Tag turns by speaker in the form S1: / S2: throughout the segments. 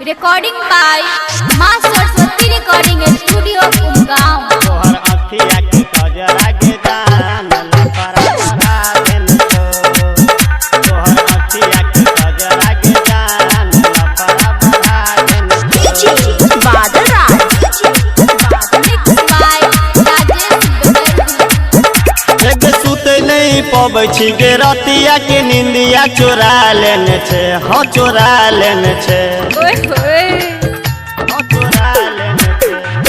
S1: Recording by माँ Saraswati recording studio Umgaon.
S2: तोहर अखिया के कजरा के जान लफरा बना देन तो तोहर अखिया के कजरा के जान लफरा बना देन तो
S1: बादल राज मिक्स बाय राजेश बदल।
S2: एक सुते नहीं पबै छी गे रतिया के निंदिया चोरा लेने छे हो चोरा लेने छे
S1: ओए होए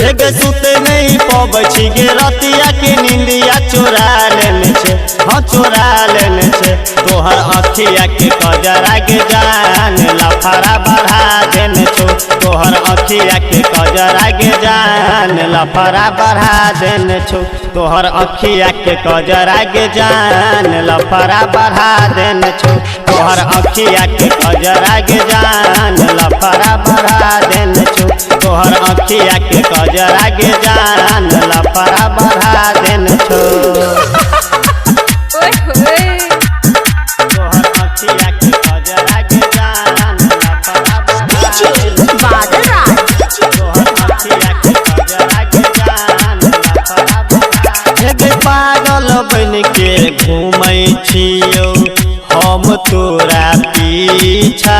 S2: एक सुते नहीं पबै छी गे रतिया के निंदिया चोरा लेने छे हाँ चोरा लेने छे तोहर अखिया के कजरा के जान लफरा बढ़ा देने छो तोहर अखिया के कजरा के जान लफरा बढ़ा देने छो तोहर अखिया के कजरा के जान लफरा बढ़ा देने छो तोहर अखिया के कजरा के जान लफरा बढ़ा देने छो तोहर अखिया के कजरा के जान लफरा बढ़ा देने छो
S1: ओए होए
S2: तोहर अखिया के कजरा के जान लफरा बढ़ा देने छो
S1: बादल राज
S2: तोहर अखिया के कजरा के जान लफरा बढ़ा एक पागल बन के घूमै छियौ हम तोरा पीछा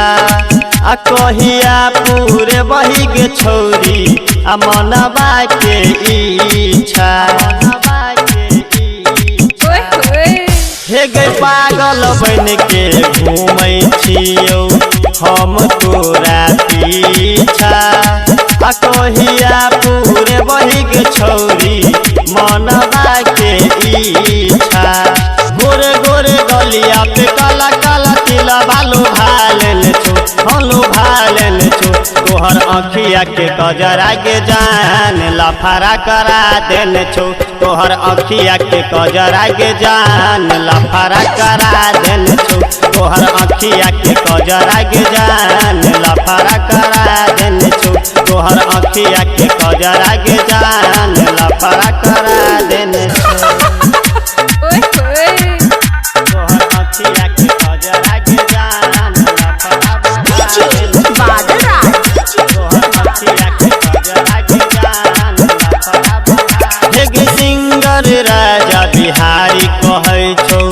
S2: आ कहिया पूरे बही गे छौरी आ मनवा के इच्छा
S1: ओए होए
S2: हे गे पागल बन के घूमै छियौ हम तोरा पीछा आ कहिया पूरे बही गे छौरी मनवा के इच्छा गोरे गोरे गलिया पे काला काला तिला बालू भालेन छो हलो भालेन छो तोहर अखिया के कजरा के जान लफरा करा देन छो तोहर अखिया के कजरा के जान लफरा करा देन छो तोहर अखिया के कजरा के जान लफरा करा देन छो तोहर अखिया के कजरा के जान लफरा करा देन छो
S1: ओए होए
S2: तोहर अखिया के कजरा के जान लफरा बढ़ा देन
S1: बादल राज
S2: तोहर अखिया के कजरा के जान लफरा बढ़ा हे गे सिंगर राजा बिहारी कहै छौ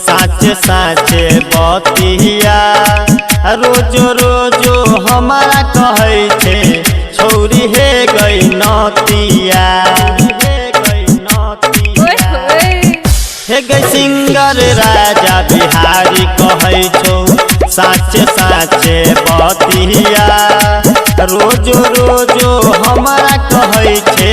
S2: साचे साचे बतिया रोजो रोजो हमारा कहै छे छौरी हे गई नतिया
S1: ओए होए
S2: हे गे सिंगर राजा बिहारी कहै छौ साचे साचे बतिया रोजो रोजो हमारा कहै छे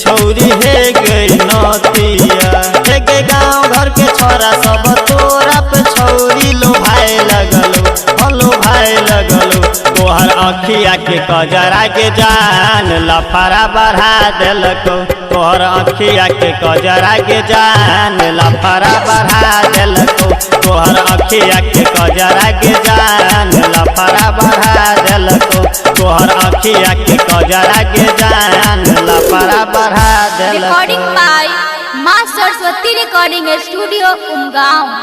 S2: छौरी हे गई नतिया हे गे गाँव घर के छोरा सब तोरा पे छौरी लो भाई लगलो हलो भाई लगलो तोहर अखिया के कजरा के जान लफरा बढ़ा देलको तोहर अखिया के कजरा के जान लफरा बढ़ा देलको तोहर अखिया के कजरा के जान लफरा बढ़ा देलको तोहर अखिया के कजरा के जान लफरा बढ़ा देलको
S1: रिकॉर्डिंग बाय माँ सरस्वती रिकॉर्डिंग स्टूडियो उमगांव।